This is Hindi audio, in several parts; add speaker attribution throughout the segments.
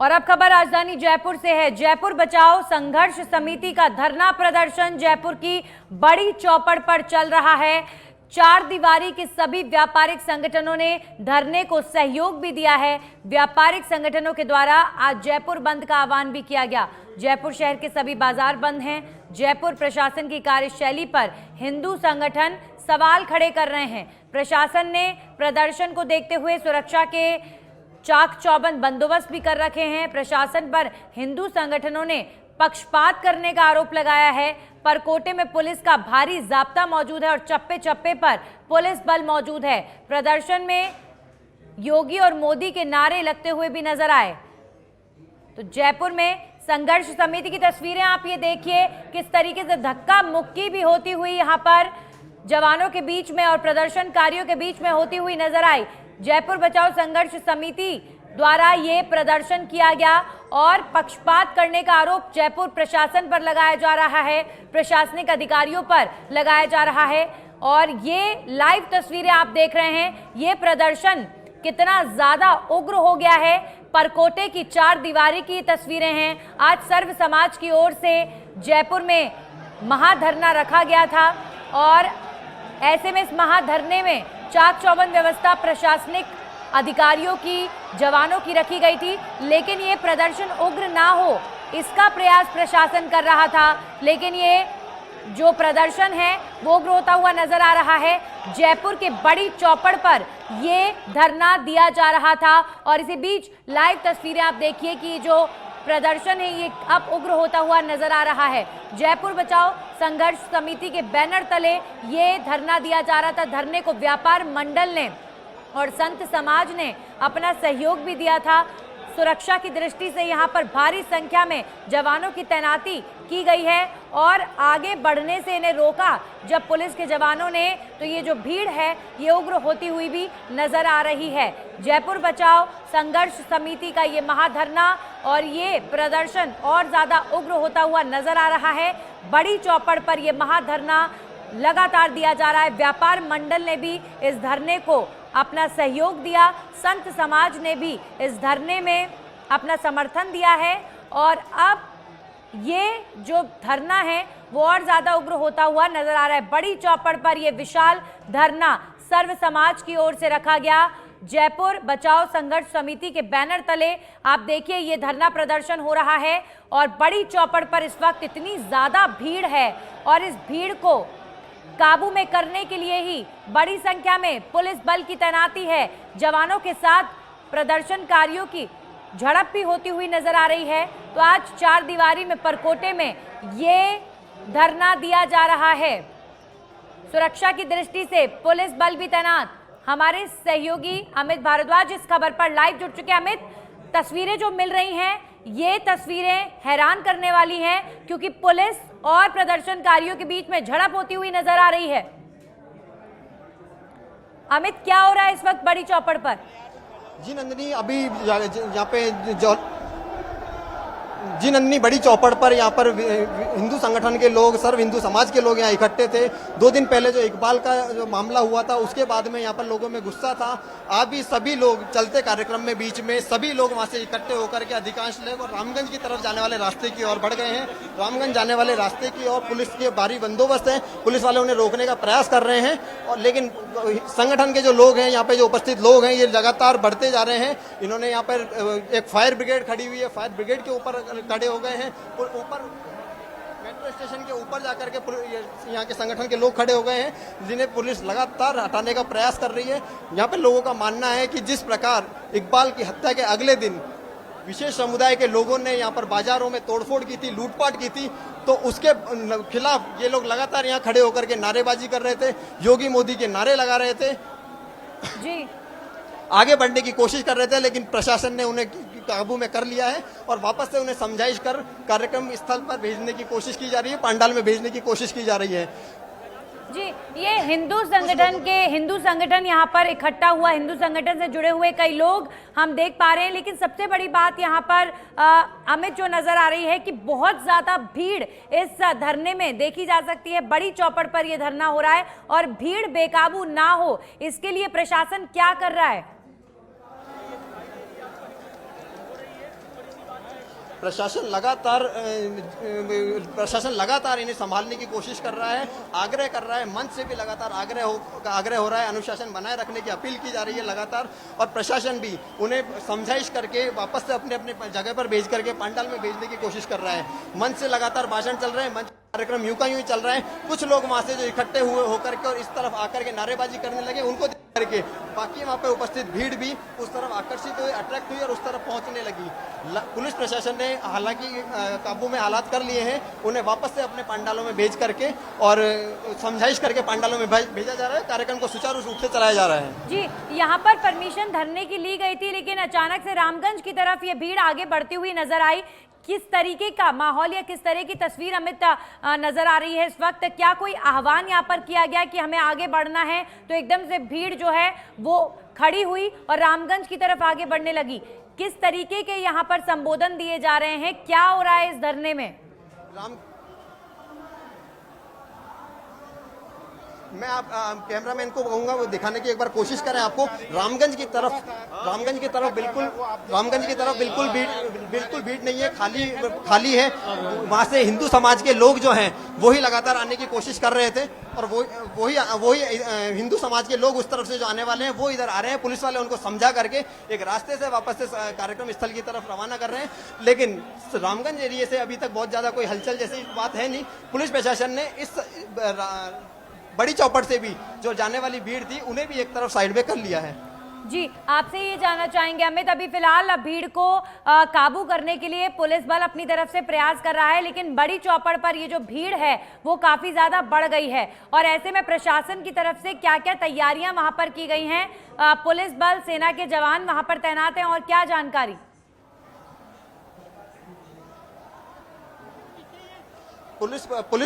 Speaker 1: और अब खबर राजधानी जयपुर से है। जयपुर बचाओ संघर्ष समिति का धरना प्रदर्शन जयपुर की बड़ी चौपड़ पर चल रहा है। चार दीवारी के सभी व्यापारिक संगठनों ने धरने को सहयोग भी दिया है। व्यापारिक संगठनों के द्वारा आज जयपुर बंद का आह्वान भी किया गया। जयपुर शहर के सभी बाजार बंद हैं। जयपुर प्रशासन की कार्यशैली पर हिंदू संगठन सवाल खड़े कर रहे हैं। प्रशासन ने प्रदर्शन को देखते हुए सुरक्षा के चाक चौबंद बंदोबस्त भी कर रखे हैं। प्रशासन पर हिंदू संगठनों ने पक्षपात करने का आरोप लगाया है। परकोटे में पुलिस का भारी जाब्ता मौजूद है और चप्पे चप्पे पर पुलिस बल मौजूद है। प्रदर्शन में योगी और मोदी के नारे लगते हुए भी नजर आए। तो जयपुर में संघर्ष समिति की तस्वीरें आप ये देखिए, किस तरीके से धक्का मुक्की भी होती हुई यहाँ पर जवानों के बीच में और प्रदर्शनकारियों के बीच में होती हुई नजर आई। जयपुर बचाओ संघर्ष समिति द्वारा ये प्रदर्शन किया गया और पक्षपात करने का आरोप जयपुर प्रशासन पर लगाया जा रहा है, प्रशासनिक अधिकारियों पर लगाया जा रहा है। और ये लाइव तस्वीरें आप देख रहे हैं, ये प्रदर्शन कितना ज्यादा उग्र हो गया है। परकोटे की चार दीवारी की तस्वीरें हैं। आज सर्व समाज की ओर से जयपुर में महाधरना रखा गया था और ऐसे में इस महाधरने में चाक चौबंद व्यवस्था प्रशासनिक अधिकारियों की, जवानों की रखी गई थी, लेकिन ये प्रदर्शन उग्र ना हो इसका प्रयास प्रशासन कर रहा था। लेकिन ये जो प्रदर्शन है वो उग्र होता हुआ नजर आ रहा है। जयपुर के बड़ी चौपड़ पर ये धरना दिया जा रहा था और इसी बीच लाइव तस्वीरें आप देखिए कि जो प्रदर्शन है ये अब उग्र होता हुआ नजर आ रहा है। जयपुर बचाओ संघर्ष समिति के बैनर तले ये धरना दिया जा रहा था। धरने को व्यापार मंडल ने और संत समाज ने अपना सहयोग भी दिया था। सुरक्षा की दृष्टि से यहाँ पर भारी संख्या में जवानों की तैनाती की गई है और आगे बढ़ने से इन्हें रोका जब पुलिस के जवानों ने, तो ये जो भीड़ है ये उग्र होती हुई भी नजर आ रही है। जयपुर बचाओ संघर्ष समिति का ये महाधरना और ये प्रदर्शन और ज्यादा उग्र होता हुआ नजर आ रहा है। बड़ी चौपड़ पर ये महाधरना लगातार दिया जा रहा है। व्यापार मंडल ने भी इस धरने को अपना सहयोग दिया, संत समाज ने भी इस धरने में अपना समर्थन दिया है और अब ये जो धरना है वो और ज्यादा उग्र होता हुआ नजर आ रहा है। बड़ी चौपड़ पर यह विशाल धरना सर्व समाज की ओर से रखा गया। जयपुर बचाओ संघर्ष समिति के बैनर तले आप देखिए ये धरना प्रदर्शन हो रहा है और बड़ी चौपड़ पर इस वक्त इतनी ज्यादा भीड़ है और इस भीड़ को काबू में करने के लिए ही बड़ी संख्या में पुलिस बल की तैनाती है। जवानों के साथ प्रदर्शनकारियों की झड़प भी होती हुई नजर आ रही है। तो आज चार दीवारी में परकोटे में ये धरना दिया जा रहा है। सुरक्षा की दृष्टि से पुलिस बल भी तैनात। हमारे सहयोगी अमित भारद्वाज इस खबर पर लाइव जुड़ चुके हैं। अमित, तस्वीरें जो मिल रही हैं ये तस्वीरें हैरान करने वाली हैं क्योंकि पुलिस और प्रदर्शनकारियों के बीच में झड़प होती हुई नजर आ रही है। अमित, क्या हो रहा है इस वक्त बड़ी चौपड़ पर?
Speaker 2: जी नंदिनी, अभी यहाँ पे जी नंदिनी, बड़ी चौपड़ पर यहाँ पर हिंदू संगठन के लोग, सर्व हिंदू समाज के लोग यहाँ इकट्ठे थे। 2 दिन पहले जो इकबाल का जो मामला हुआ था उसके बाद में यहाँ पर लोगों में गुस्सा था। आज भी सभी लोग चलते कार्यक्रम में बीच में सभी लोग वहाँ से इकट्ठे होकर के अधिकांश लोग और रामगंज की तरफ जाने वाले रास्ते की ओर बढ़ गए हैं। रामगंज जाने वाले रास्ते की ओर पुलिस के भारी बंदोबस्त है। पुलिस वाले उन्हें रोकने का प्रयास कर रहे हैं और लेकिन संगठन के जो लोग हैं, यहाँ पे जो उपस्थित लोग हैं, ये लगातार बढ़ते जा रहे हैं। इन्होंने यहाँ पर एक फायर ब्रिगेड खड़ी हुई है, फायर ब्रिगेड के ऊपर खड़े हो गए हैं। ऊपर मेट्रो स्टेशन के ऊपर जाकर के यहाँ के संगठन के लोग खड़े हो गए हैं जिन्हें पुलिस लगातार हटाने का प्रयास कर रही है। यहाँ पे लोगों का मानना है कि जिस प्रकार इकबाल की हत्या के अगले दिन विशेष समुदाय के लोगों ने यहाँ पर बाजारों में तोड़फोड़ की थी, लूटपाट की थी, तो उसके खिलाफ ये लोग लगातार यहाँ खड़े होकर के नारेबाजी कर रहे थे, योगी मोदी के नारे लगा रहे थे
Speaker 1: जी,
Speaker 2: आगे बढ़ने की कोशिश कर रहे थे। लेकिन प्रशासन ने उन्हें काबू में कर लिया है और वापस से उन्हें समझाइश कर कार्यक्रम स्थल पर भेजने की कोशिश की जा रही है, पंडाल में भेजने की कोशिश की जा रही है।
Speaker 1: जी, ये हिंदू संगठन यहाँ पर इकट्ठा हुआ, हिंदू संगठन से जुड़े हुए कई लोग हम देख पा रहे हैं। लेकिन सबसे बड़ी बात यहाँ पर अमित जो नजर आ रही है कि बहुत ज्यादा भीड़ इस धरने में देखी जा सकती है। बड़ी चौपड़ पर यह धरना हो रहा है और भीड़ बेकाबू ना हो इसके लिए प्रशासन क्या कर रहा है?
Speaker 2: प्रशासन लगातार इन्हें संभालने की कोशिश कर रहा है, आग्रह कर रहा है, मंच से भी लगातार आग्रह हो रहा है, अनुशासन बनाए रखने की अपील की जा रही है लगातार, और प्रशासन भी उन्हें समझाइश करके वापस से अपने अपने जगह पर भेज करके पंडाल में भेजने की कोशिश कर रहा है। मंच से लगातार भाषण चल रहे हैं, मंच कार्यक्रम यूं का यूं ही चल रहा है। कुछ लोग वहां से जो इकट्ठे हुए होकर के और इस तरफ आकर के नारेबाजी करने लगे, उनको देख करके बाकी वहां पे उपस्थित भीड़ भी उस तरफ आकर्षित हुई, अट्रैक्ट हुई और उस तरफ पहुंचने लगी। पुलिस प्रशासन ने हालांकि काबू में हालात कर लिए हैं, उन्हें वापस से अपने पंडालों में भेज करके और समझाइश करके पंडालों में भेजा जा रहा है। कार्यक्रम को सुचारू रूप से चलाया जा रहा है।
Speaker 1: जी, यहाँ पर परमिशन धरने की ली गई थी, लेकिन अचानक से रामगंज की तरफ ये भीड़ आगे बढ़ती हुई नजर आई। किस तरीके का माहौल या किस तरह की तस्वीर अमित नजर आ रही है इस वक्त? क्या कोई आह्वान यहाँ पर किया गया कि हमें आगे बढ़ना है, तो एकदम से भीड़ जो है वो खड़ी हुई और रामगंज की तरफ आगे बढ़ने लगी? किस तरीके के यहाँ पर संबोधन दिए जा रहे हैं? क्या हो रहा है इस धरने में?
Speaker 2: मैं आप कैमरामैन को कहूंगा वो दिखाने की एक बार कोशिश करें आपको। रामगंज की तरफ बिल्कुल भीड़ नहीं है, खाली है। वहां से हिंदू समाज के लोग जो हैं वही लगातार आने की कोशिश कर रहे थे और वही हिंदू समाज के लोग उस तरफ से जो आने वाले हैं वो इधर आ रहे हैं। पुलिस वाले उनको समझा करके एक रास्ते से वापस से कार्यक्रम स्थल की तरफ रवाना कर रहे हैं, लेकिन रामगंज एरिया से अभी तक बहुत ज्यादा कोई हलचल जैसी बात है नहीं। पुलिस प्रशासन ने इस बड़ी चौपड़ से भी जो जाने वाली भीड़ थी उन्हें भी एक तरफ साइड में कर लिया है।
Speaker 1: जी, आपसे ये जानना चाहेंगे अमित, अभी फिलहाल भीड़ को काबू करने के लिए पुलिस बल अपनी तरफ से प्रयास कर रहा है, लेकिन बड़ी चौपड़ पर ये जो भीड़ है वो काफी ज्यादा बढ़ गई है और ऐसे में प्रशासन की तरफ से क्या क्या तैयारियां वहां पर की गई हैं? पुलिस बल, सेना के जवान वहां पर तैनात हैं और क्या जानकारी?
Speaker 2: पुलिस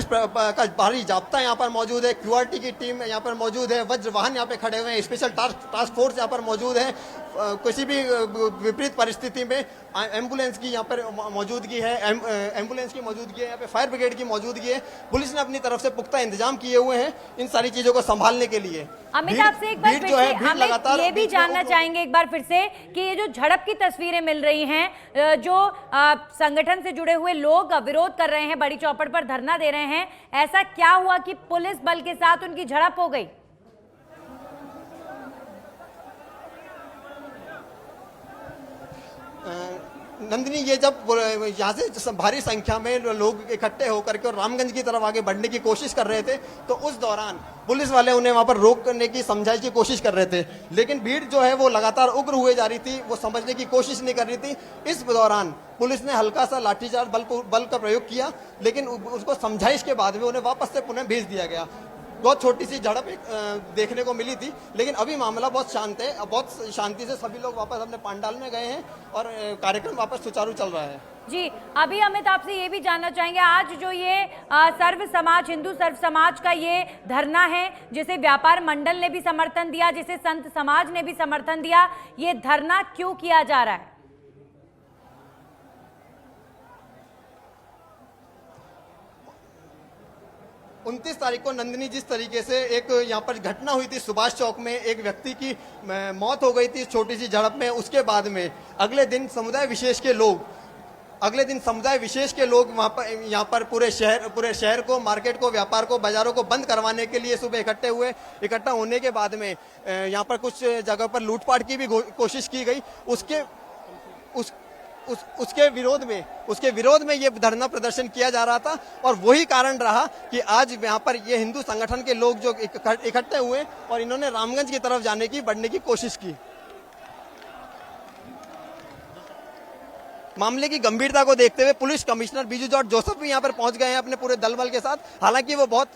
Speaker 2: का भारी जाब्ता यहाँ पर मौजूद है, क्यूआरटी की टीम यहाँ पर मौजूद है, वज्र वाहन यहाँ पे खड़े हुए हैं, स्पेशल टास्क फोर्स यहाँ पर मौजूद है। किसी भी विपरीत परिस्थिति में एम्बुलेंस की यहाँ पर मौजूदगी है, एम्बुलेंस की मौजूदगी है, यहाँ पे फायर ब्रिगेड की मौजूदगी है। पुलिस ने अपनी तरफ से पुख्ता इंतजाम किए हुए हैं इन सारी चीजों को संभालने के लिए।
Speaker 1: अमित, आपसे एक बार फिर से अमित ये भी जानना चाहेंगे एक बार फिर से कि ये जो झड़प की तस्वीरें मिल रही हैं, जो संगठन से जुड़े हुए लोग विरोध कर रहे हैं, बड़ी चौपड़ पर धरना दे रहे हैं, ऐसा क्या हुआ कि पुलिस बल के साथ उनकी झड़प हो गई?
Speaker 2: नंदिनी, ये जब यहाँ से भारी संख्या में लोग इकट्ठे होकर के और रामगंज की तरफ आगे बढ़ने की कोशिश कर रहे थे, तो उस दौरान पुलिस वाले उन्हें वहां पर रोकने की, समझाइश की कोशिश कर रहे थे, लेकिन भीड़ जो है वो लगातार उग्र हुए जा रही थी, वो समझने की कोशिश नहीं कर रही थी। इस दौरान पुलिस ने हल्का सा लाठीचार्ज बल का प्रयोग किया, लेकिन उसको समझाइश के बाद में उन्हें वापस से पुनः भेज दिया गया। बहुत छोटी सी झड़प देखने को मिली थी, लेकिन अभी मामला बहुत शांत है। बहुत शांति से सभी लोग वापस अपने पंडाल में गए हैं और कार्यक्रम वापस सुचारू चल रहा है।
Speaker 1: जी, अभी अमित आपसे ये भी जानना चाहेंगे, आज जो ये हिंदू सर्व समाज का ये धरना है, जिसे व्यापार मंडल ने भी समर्थन दिया, जिसे संत समाज ने भी समर्थन दिया, ये धरना क्यों किया जा रहा है?
Speaker 2: 29 तारीख को नंदिनी, जिस तरीके से एक यहाँ पर घटना हुई थी सुभाष चौक में, एक व्यक्ति की मौत हो गई थी छोटी सी झड़प में, उसके बाद में अगले दिन समुदाय विशेष के लोग वहाँ पर यहाँ पर पूरे शहर को, मार्केट को, व्यापार को, बाजारों को बंद करवाने के लिए सुबह इकट्ठा होने के बाद में यहाँ पर कुछ जगह पर लूटपाट की भी कोशिश की गई। उसके विरोध में ये धरना प्रदर्शन किया जा रहा था और वही कारण रहा कि आज यहाँ पर ये हिंदू संगठन के लोग जो इकट्ठे हुए और इन्होंने रामगंज की तरफ बढ़ने की कोशिश की। मामले की गंभीरता को देखते हुए police commissioner Biju George Joseph भी यहाँ पर पहुंच गए हैं अपने पूरे दल बल के साथ। हालांकि वो बहुत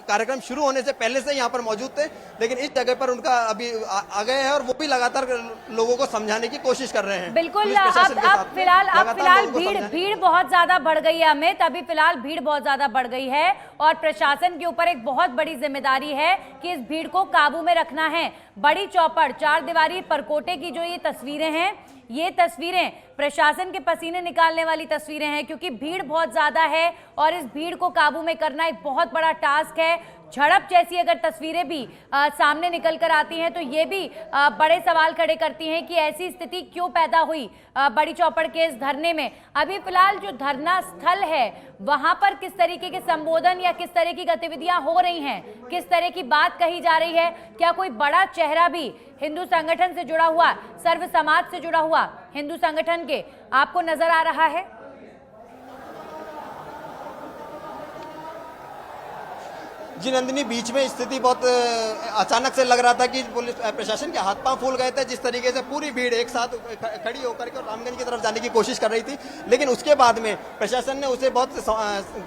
Speaker 2: कार्यक्रम शुरू होने से पहले से यहाँ पर मौजूद थे, लेकिन इस जगह पर उनका अभी आ गए हैं और वो भी लगातार लोगों को समझाने की कोशिश कर रहे हैं।
Speaker 1: बिल्कुल, अब फिलहाल भीड़ बहुत ज्यादा बढ़ गई है अमित, अभी फिलहाल भीड़ बहुत ज्यादा बढ़ गई है और प्रशासन के ऊपर एक बहुत बड़ी जिम्मेदारी है कि इस भीड़ को काबू में रखना है। बड़ी चौपड़, चार दीवारी, परकोटे की जो ये तस्वीरें हैं, ये तस्वीरें प्रशासन के पसीने निकालने वाली तस्वीरें हैं, क्योंकि भीड़ बहुत ज्यादा है और इस भीड़ को काबू में करना एक बहुत बड़ा टास्क है। झड़प जैसी अगर तस्वीरें भी सामने निकल कर आती हैं तो ये भी बड़े सवाल खड़े करती हैं कि ऐसी स्थिति क्यों पैदा हुई बड़ी चौपड़ के इस धरने में। अभी फिलहाल जो धरना स्थल है वहां पर किस तरीके के संबोधन या किस तरह की गतिविधियां हो रही हैं, किस तरह की बात कही जा रही है, क्या कोई बड़ा चेहरा भी हिंदू संगठन से जुड़ा हुआ, सर्व समाज से जुड़ा हुआ हिंदू संगठन के आपको नजर आ रहा है?
Speaker 2: जी नंदिनी, बीच में स्थिति बहुत अचानक से लग रहा था कि पुलिस प्रशासन के हाथ पांव फूल गए थे, जिस तरीके से पूरी भीड़ एक साथ खड़ी होकर के रामगंज की तरफ जाने की कोशिश कर रही थी। लेकिन उसके बाद में प्रशासन ने उसे बहुत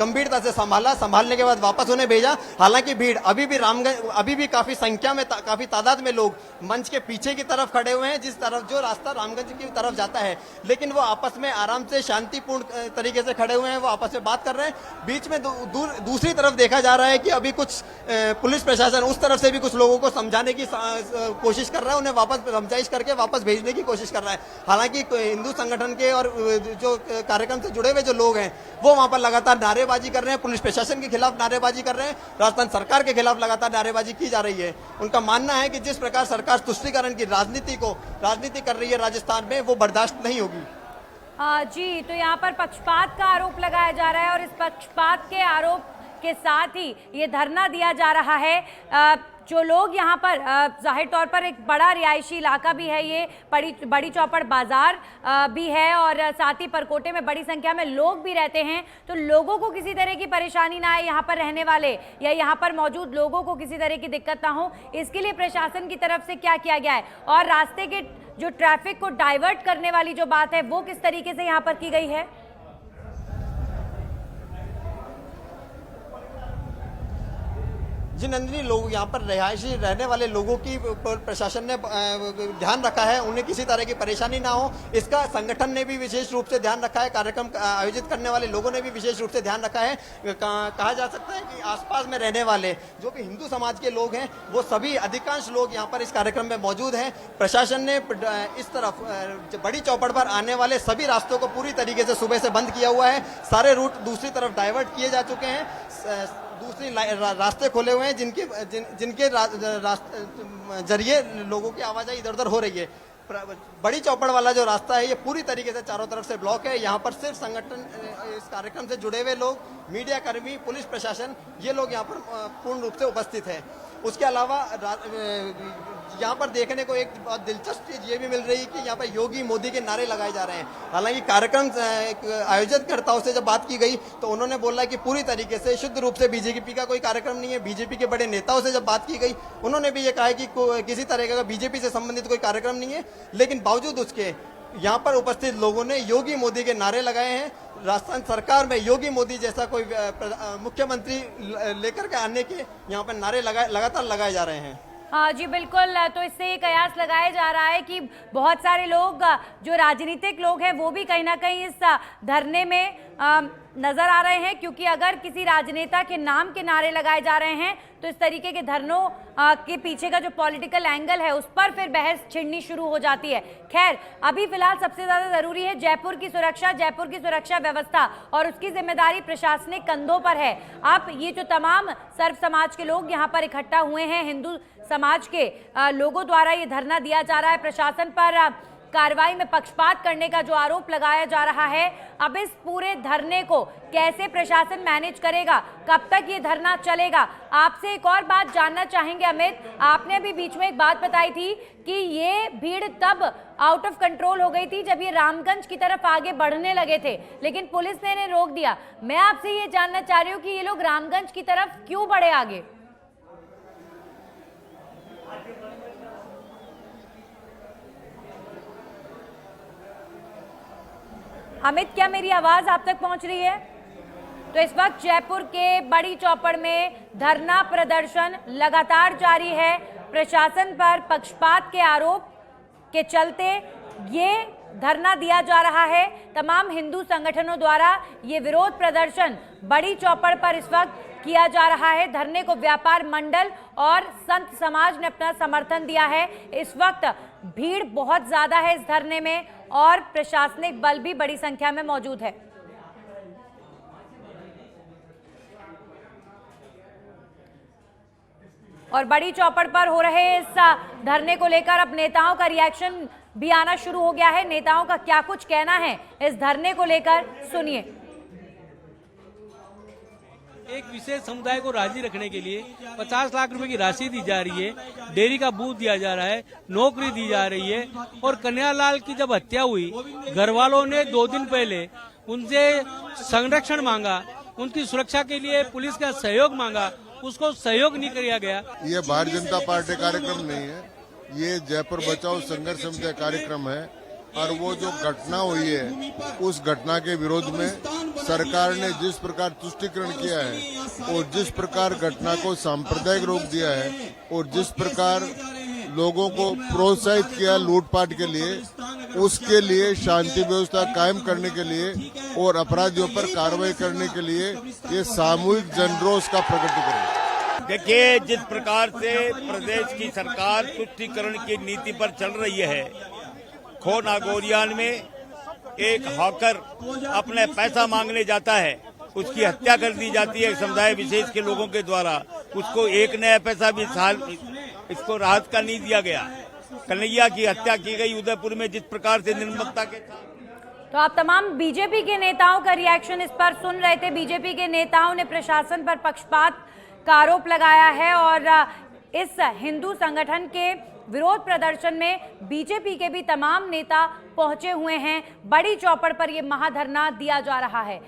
Speaker 2: गंभीरता से संभालने के बाद वापस उन्हें भेजा। हालांकि भीड़ अभी भी रामगंज, अभी भी काफी संख्या में, काफी तादाद में लोग मंच के पीछे की तरफ खड़े हुए हैं, जिस तरफ जो रास्ता रामगंज की तरफ जाता है। लेकिन वो आपस में आराम से शांतिपूर्ण तरीके से खड़े हुए हैं, वो आपस में बात कर रहे हैं। बीच में दूसरी तरफ देखा जा रहा है कि अभी कुछ पुलिस प्रशासन उस तरफ से भी कुछ लोगों को समझाने की कोशिश कर रहा है, उन्हें वापस समझाइश करके वापस भेजने की कोशिश कर रहा है। हालांकि हिंदू संगठन के और जो कार्यक्रम से जुड़े हुए जो लोग हैं वो वहां पर लगातार नारेबाजी कर रहे हैं, पुलिस प्रशासन के खिलाफ नारेबाजी कर रहे हैं, राजस्थान सरकार के खिलाफ लगातार नारेबाजी की जा रही है। उनका मानना है कि जिस प्रकार सरकार तुष्टीकरण की राजनीति कर रही है राजस्थान में, वो बर्दाश्त नहीं होगी।
Speaker 1: जी, तो यहाँ पर पक्षपात का आरोप लगाया जा रहा है और इस पक्षपात के आरोप के साथ ही ये धरना दिया जा रहा है। जो लोग यहाँ पर जाहिर तौर पर एक बड़ा रिहायशी इलाका भी है, ये बड़ी चौपड़ बाजार भी है और साथ ही परकोटे में बड़ी संख्या में लोग भी रहते हैं। तो लोगों को किसी तरह की परेशानी ना आए, यहाँ पर रहने वाले या यहाँ पर मौजूद लोगों को किसी तरह की दिक्कत ना हो, इसके लिए प्रशासन की तरफ से क्या किया गया है और रास्ते के जो ट्रैफिक को डाइवर्ट करने वाली जो बात है वो किस तरीके से यहाँ पर की गई है?
Speaker 2: जी नंदिनी, लोग यहाँ पर रिहायशी रहने वाले लोगों की प्रशासन ने ध्यान रखा है, उन्हें किसी तरह की परेशानी ना हो, इसका संगठन ने भी विशेष रूप से ध्यान रखा है, कार्यक्रम आयोजित करने वाले लोगों ने भी विशेष रूप से ध्यान रखा है। कहा जा सकता है कि आसपास में रहने वाले जो भी हिंदू समाज के लोग हैं वो सभी अधिकांश लोग यहाँ पर इस कार्यक्रम में मौजूद हैं। प्रशासन ने इस तरफ बड़ी चौपड़ पर आने वाले सभी रास्तों को पूरी तरीके से सुबह से बंद किया हुआ है, सारे रूट दूसरी तरफ डाइवर्ट किए जा चुके हैं, दूसरी रास्ते खोले हुए हैं जिनके जरिए लोगों की आवाजाही इधर उधर हो रही है। बड़ी चौपड़ वाला जो रास्ता है ये पूरी तरीके से चारों तरफ से ब्लॉक है। यहाँ पर सिर्फ संगठन, इस कार्यक्रम से जुड़े हुए लोग, मीडिया कर्मी, पुलिस प्रशासन, ये लोग यहाँ पर पूर्ण रूप से उपस्थित है। उसके अलावा यहाँ पर देखने को एक बहुत दिलचस्प चीज ये भी मिल रही है कि यहाँ पर योगी मोदी के नारे लगाए जा रहे हैं। हालांकि कार्यक्रम आयोजकर्ताओं से जब बात की गई तो उन्होंने बोला कि पूरी तरीके से शुद्ध रूप से बीजेपी का कोई कार्यक्रम नहीं है। बीजेपी के बड़े नेताओं से जब बात की गई उन्होंने भी ये कहा कि किसी तरह का बीजेपी से संबंधित कोई कार्यक्रम नहीं है। लेकिन बावजूद उसके यहाँ पर उपस्थित लोगों ने योगी मोदी के नारे लगाए हैं। राजस्थान सरकार में योगी मोदी जैसा कोई मुख्यमंत्री लेकर के आने के यहाँ पर नारे लगातार लगाए जा रहे हैं।
Speaker 1: हाँ जी बिल्कुल, तो इससे ये कयास लगाया जा रहा है कि बहुत सारे लोग जो राजनीतिक लोग हैं वो भी कहीं ना कहीं इस धरने में नजर आ रहे हैं, क्योंकि अगर किसी राजनेता के नाम के नारे लगाए जा रहे हैं तो इस तरीके के धरनों के पीछे का जो पॉलिटिकल एंगल है उस पर फिर बहस छिड़नी शुरू हो जाती है। खैर, अभी फिलहाल सबसे ज्यादा जरूरी है जयपुर की सुरक्षा व्यवस्था और उसकी जिम्मेदारी प्रशासनिक कंधों पर है। अब ये जो तमाम सर्व समाज के लोग यहाँ पर इकट्ठा हुए हैं, हिंदू समाज के लोगों द्वारा ये धरना दिया जा रहा है, प्रशासन पर कार्रवाई में पक्षपात करने का जो आरोप लगाया जा रहा है। अब इस पूरे धरने को कैसे प्रशासन मैनेज करेगा, कब तक ये धरना चलेगा? आपसे एक और बात जानना चाहेंगे अमित, आपने अभी बीच में एक बात बताई थी कि ये भीड़ तब आउट ऑफ कंट्रोल हो गई थी जब ये रामगंज की तरफ आगे बढ़ने लगे थे, लेकिन पुलिस ने इन्हें रोक दिया। मैं आपसे ये जानना चाह रही हूँ कि ये लोग रामगंज की तरफ क्यों बढ़े आगे? अमित, क्या मेरी आवाज आप तक पहुंच रही है? तो इस वक्त जयपुर के बड़ी चौपड़ में धरना प्रदर्शन लगातार जारी है। प्रशासन पर पक्षपात के आरोप के चलते ये धरना दिया जा रहा है। तमाम हिंदू संगठनों द्वारा ये विरोध प्रदर्शन बड़ी चौपड़ पर इस वक्त किया जा रहा है। धरने को व्यापार मंडल और संत समाज ने अपना समर्थन दिया है। इस वक्त भीड़ बहुत ज्यादा है इस धरने में और प्रशासनिक बल भी बड़ी संख्या में मौजूद है। और बड़ी चौपड़ पर हो रहे इस धरने को लेकर अब नेताओं का रिएक्शन भी आना शुरू हो गया है। नेताओं का क्या कुछ कहना है इस धरने को लेकर, सुनिए।
Speaker 3: एक विशेष समुदाय को राजी रखने के लिए 50 लाख रुपए की राशि दी जा रही है, डेयरी का बूथ दिया जा रहा है, नौकरी दी जा रही है। और कन्हैयालाल की जब हत्या हुई, घर वालों ने 2 दिन पहले उनसे संरक्षण मांगा, उनकी सुरक्षा के लिए पुलिस का सहयोग मांगा, उसको सहयोग नहीं किया गया।
Speaker 4: ये भारतीय जनता पार्टी कार्यक्रम नहीं है, ये जयपुर बचाओ संघर्ष समिति कार्यक्रम है। और वो जो घटना हुई है, उस घटना के विरोध में सरकार ने जिस प्रकार तुष्टीकरण किया है और जिस प्रकार घटना को सांप्रदायिक रोक दिया है और जिस प्रकार लोगों को प्रोत्साहित किया लूटपाट के लिए, उसके लिए शांति व्यवस्था कायम करने के लिए और अपराधियों पर कार्रवाई करने के लिए ये सामूहिक जनरोष का प्रकटीकरण है।
Speaker 5: देखिए, जिस प्रकार से प्रदेश की सरकार तुष्टीकरण की नीति पर चल रही है, खो नागौरियान में एक हॉकर अपने पैसा मांगने जाता है, उसकी हत्या कर दी जाती है समुदाय विशेष के लोगों के द्वारा, उसको एक नया पैसा भी साल इसको राहत का नहीं दिया गया। कन्हैया की हत्या की गई उदयपुर में जिस प्रकार से निर्ममता के साथ।
Speaker 1: तो आप तमाम बीजेपी के नेताओं का रिएक्शन इस पर सुन रहे थे। बीजेपी के नेताओं ने प्रशासन पर पक्षपात का आरोप लगाया है और इस हिंदू संगठन के विरोध प्रदर्शन में बीजेपी के भी तमाम नेता पहुंचे हुए हैं। बड़ी चौपड़ पर यह महाधरना दिया जा रहा है।